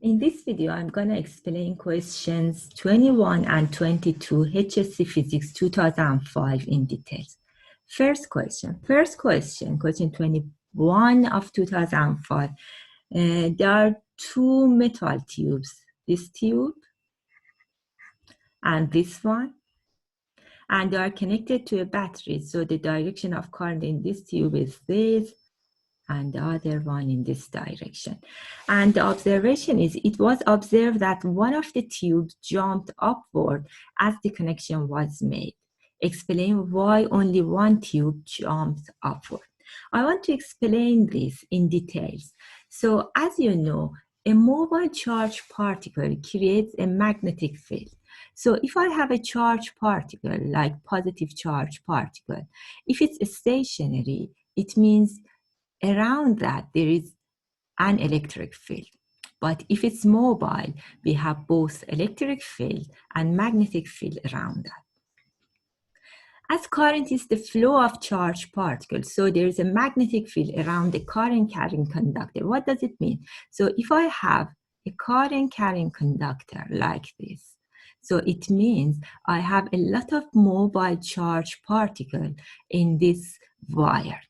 In this video, I'm going to explain questions 21 and 22 HSC Physics 2005 in details. First question, question 21 of 2005. There are two metal tubes, this tube and this one, and they are connected to a battery. So the direction of current in this tube is this, and the other one in this direction. And the observation is, it was observed that one of the tubes jumped upward as the connection was made. Explain why only one tube jumps upward. I want to explain this in details. So as you know, a mobile charged particle creates a magnetic field. So if I have a charged particle, like positive charged particle, if it's stationary, it means around that there is an electric field. But if it's mobile, we have both electric field and magnetic field around that. As current is the flow of charged particles, so there is a magnetic field around the current carrying conductor. What does it mean? So if I have a current carrying conductor like this, so it means I have a lot of mobile charged particle in this wire.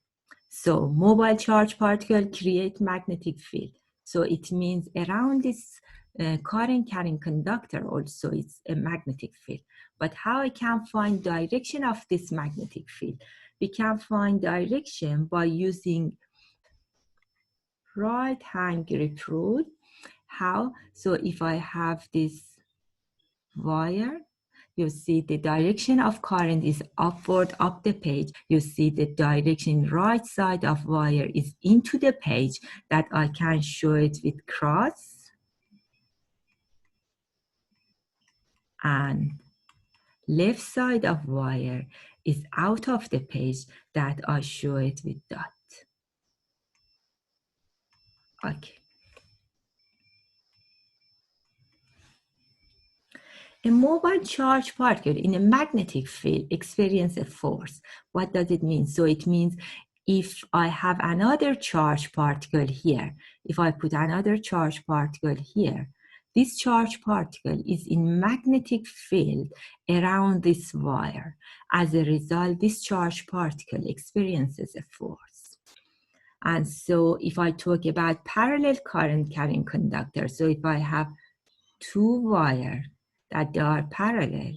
So mobile charged particle create magnetic field. So it means around this current carrying conductor also it's a magnetic field. But how I can find direction of this magnetic field? We can find direction by using right hand grip rule. How? So if I have this wire, you see the direction of current is upward up the page. You see the direction right side of wire is into the page, that I can show it with cross. And left side of wire is out of the page, that I show it with dot. Okay. A mobile charged particle in a magnetic field experiences a force. What does it mean? So it means if I have another charged particle here, if I put another charged particle here, this charged particle is in magnetic field around this wire. As a result, this charged particle experiences a force. And so if I talk about parallel current carrying conductor, so if I have two wires that they are parallel,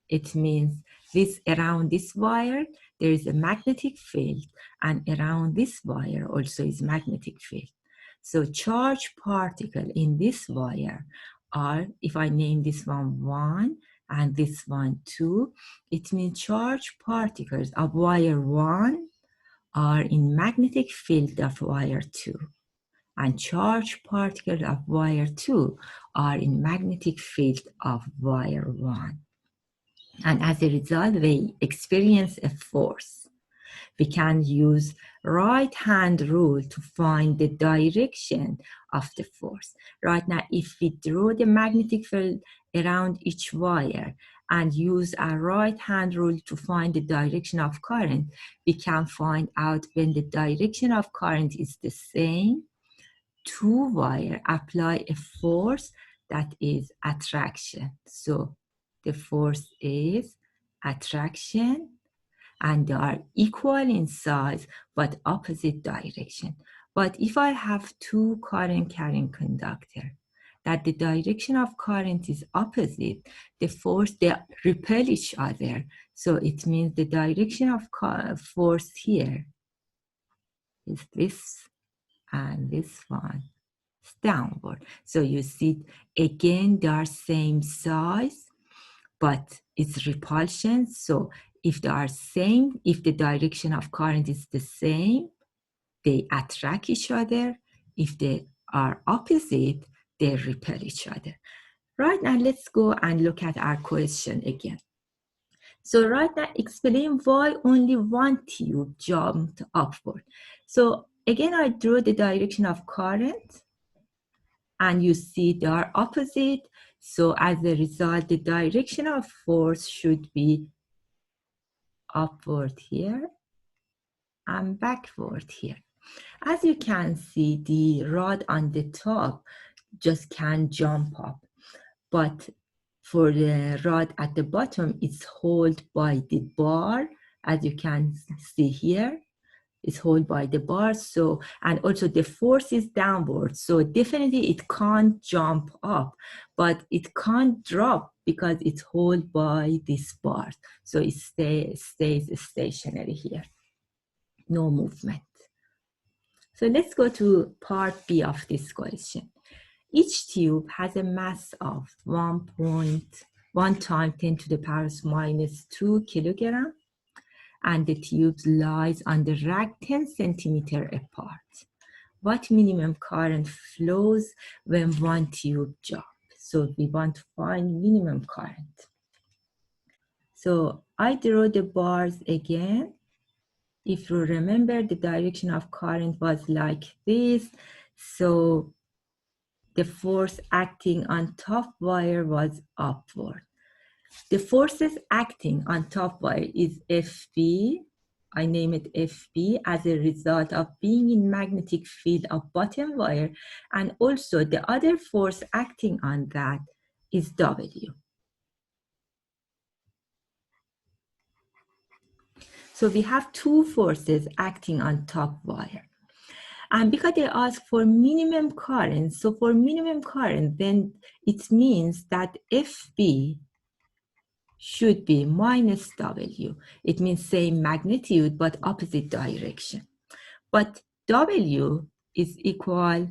it means this around this wire, there is a magnetic field, and around this wire also is magnetic field. So charged particle in this wire are, if I name this one 1 and this one 2, it means charged particles of wire 1 are in magnetic field of wire 2. And charged particles of wire 2 are in magnetic field of wire 1. And as a result, they experience a force. We can use right hand rule to find the direction of the force. Right now, if we draw the magnetic field around each wire and use our right hand rule to find the direction of current, we can find out when the direction of current is the same, two wires apply a force that is attraction. So the force is attraction, and they are equal in size but opposite direction. But if I have two current carrying conductor, that the direction of current is opposite, the force, they repel each other. So it means the direction of force here is this, and this one is downward. So you see, again, they are same size, but it's repulsion. So if they are same, if the direction of current is the same, they attract each other. If they are opposite, they repel each other. Right now, let's go and look at our question again. So right now, explain why only one tube jumped upward. So again, I drew the direction of current, and you see they are opposite. So as a result, the direction of force should be upward here and backward here. As you can see, the rod on the top just can jump up. But for the rod at the bottom, it's held by the bar, as you can see here. It's held by the bar, so, and also the force is downward, so definitely it can't jump up, but it can't drop because it's held by this bar, so it stays stationary here, no movement. So let's go to part B of this question. Each tube has a mass of 1.1 times 10 to the power minus 2 kilogram, and the tube lies on the rack 10 centimeter apart. What minimum current flows when one tube jumps? So we want to find minimum current. So I draw the bars again. If you remember, the direction of current was like this. So the force acting on top wire was upward. The forces acting on top wire is FB. I name it FB as a result of being in magnetic field of bottom wire, and also the other force acting on that is W. So we have two forces acting on top wire. And because they ask for minimum current, so for minimum current, then it means that FB should be minus W. It means same magnitude, but opposite direction. But W is equal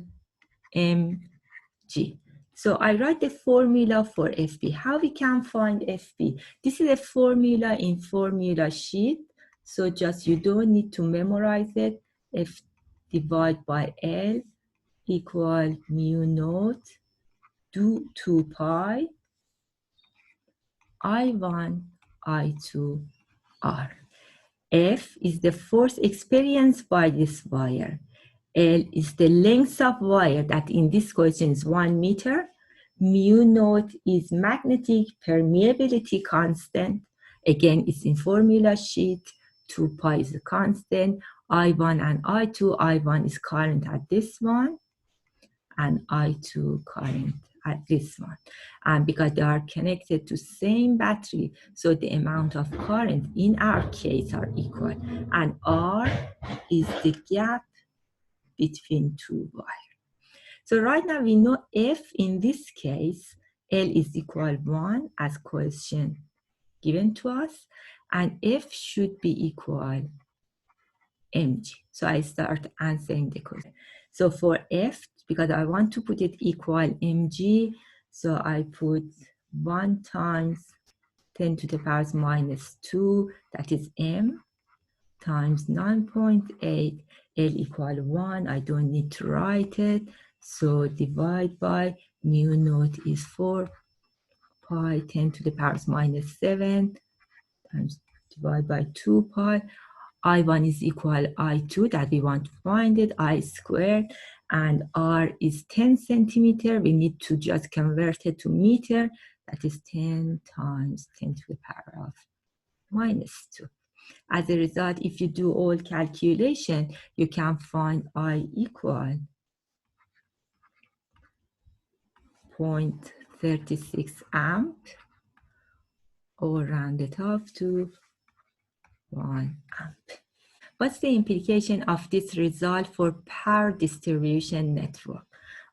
mg. So I write the formula for FB. How we can find FB? This is a formula in formula sheet. So just you don't need to memorize it. F divided by L equal mu naught do 2 pi I1 I2 R. F is the force experienced by this wire. L is the length of wire that in this question is 1 meter. Mu naught is magnetic permeability constant. Again, it's in formula sheet. 2 pi is a constant. I1 and I2. I1 is current at this one, and I2 current at this one. And because they are connected to same battery, so the amount of current in our case are equal. And R is the gap between two wires. So right now we know F in this case, L is equal 1 as question given to us, and F should be equal mg. So I start answering the question. So for F, because I want to put it equal mg, so I put 1 times 10 to the power minus 2, that is m, times 9.8, L equal 1, I don't need to write it, so divide by mu naught is 4 pi 10 to the power minus 7, times divide by 2 pi, I1 is equal I2, that we want to find it, I squared, and R is 10 centimeter. We need to just convert it to meter. That is 10 times 10 to the power of minus 2. As a result, if you do all calculation, you can find I equal 0.36 amp, or round it off to 1 amp. What's the implication of this result for power distribution network?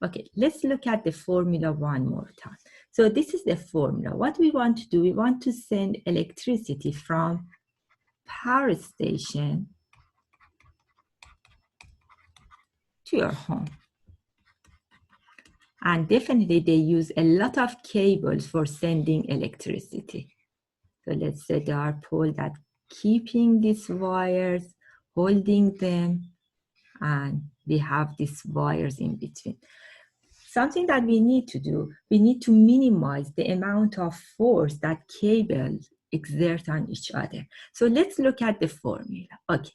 Okay, let's look at the formula one more time. So this is the formula. What we want to do, we want to send electricity from power station to your home. And definitely they use a lot of cables for sending electricity. So let's say there are poles that keeping these wires, holding them, and we have these wires in between. Something that we need to do, we need to minimize the amount of force that cables exert on each other. So let's look at the formula. Okay.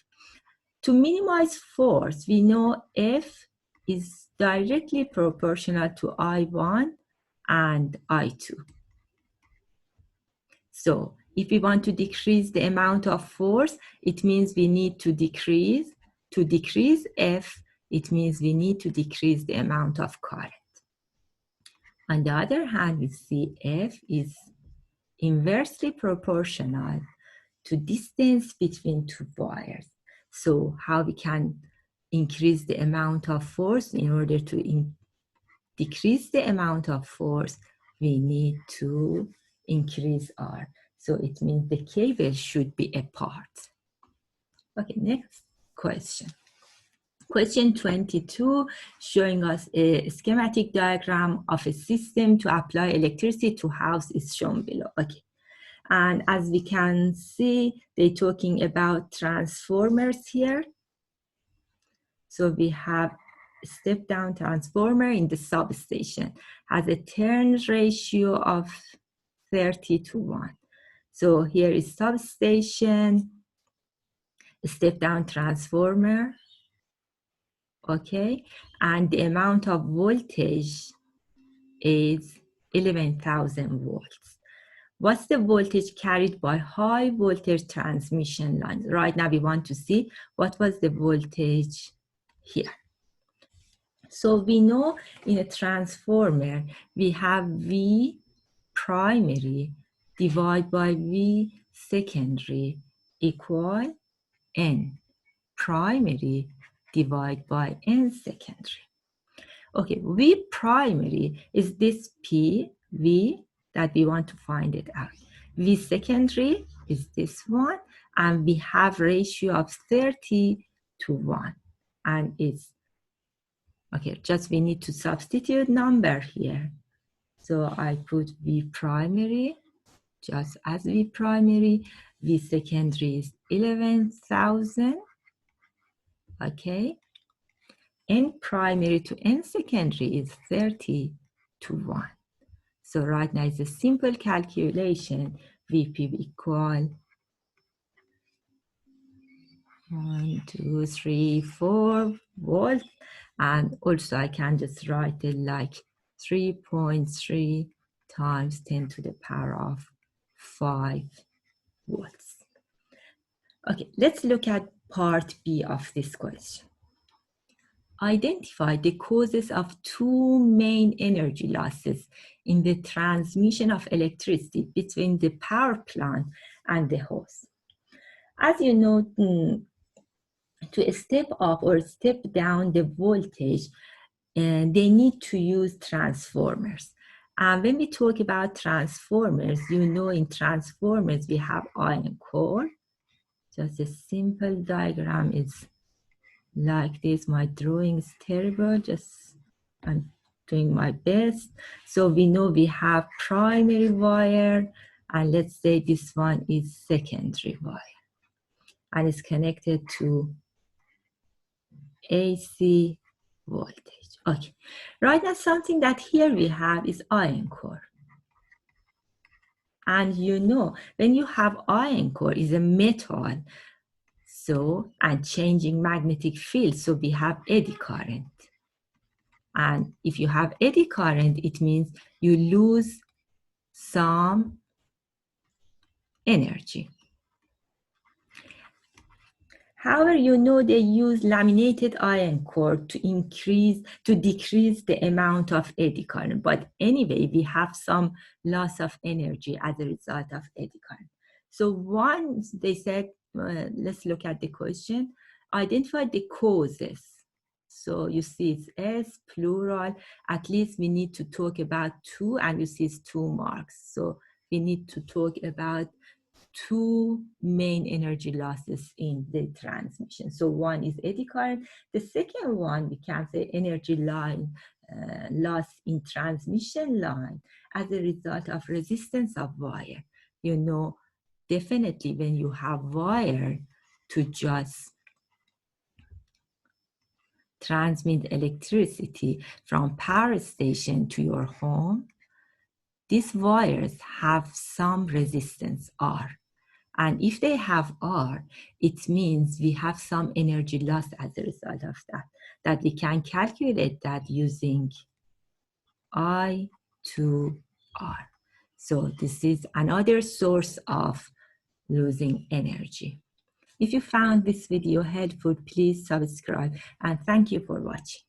To minimize force, we know F is directly proportional to I1 and I2. So if we want to decrease the amount of force, it means we need to decrease. To decrease F, it means we need to decrease the amount of current. On the other hand, we see F is inversely proportional to distance between two wires. So how we can increase the amount of force? In order to decrease the amount of force, we need to increase R. So it means the cable should be apart. Okay, next question. Question 22, showing us a schematic diagram of a system to apply electricity to house is shown below. Okay, and as we can see, they're talking about transformers here. So we have a step-down transformer in the substation, has a turn ratio of 30:1. So here is substation, step-down transformer, okay, and the amount of voltage is 11,000 volts. What's the voltage carried by high voltage transmission lines? Right now we want to see what was the voltage here. So we know in a transformer we have V primary divided by V secondary equal N primary divided by N secondary. Okay, V primary is this P, V, that we want to find it out. V secondary is this one, and we have ratio of 30:1. And it's, okay, just we need to substitute number here. So I put V primary, just as V primary, V secondary is 11,000, okay? N primary to N secondary is 30:1. So right now it's a simple calculation. VP equal 1, 2, 3, 4 volts. And also I can just write it like 3.3 times 10 to the power of 5 volts. Okay, let's look at part B of this question. Identify the causes of two main energy losses in the transmission of electricity between the power plant and the house. As you know, to step up or step down the voltage, they need to use transformers. And when we talk about transformers, you know in transformers we have iron core. Just a simple diagram is like this. My drawing is terrible, just I'm doing my best. So we know we have primary wire, and let's say this one is secondary wire, and it's connected to AC voltage. Okay, right now something that here we have is iron core. And you know, when you have iron core is a metal, so, and changing magnetic field, so we have eddy current. And if you have eddy current, it means you lose some energy. However, you know they use laminated iron core to decrease the amount of eddy current. But anyway, we have some loss of energy as a result of eddy current. So once they said, let's look at the question, identify the causes. So you see it's S, plural. At least we need to talk about two, and you see it's 2 marks. So we need to talk about two main energy losses in the transmission. So one is eddy current. The second one, we can say energy line loss in transmission line as a result of resistance of wire. You know, definitely when you have wire to just transmit electricity from power station to your home, these wires have some resistance R. And if they have R, it means we have some energy loss as a result of that we can calculate that using I to R. So this is another source of losing energy. If you found this video helpful, please subscribe, and thank you for watching.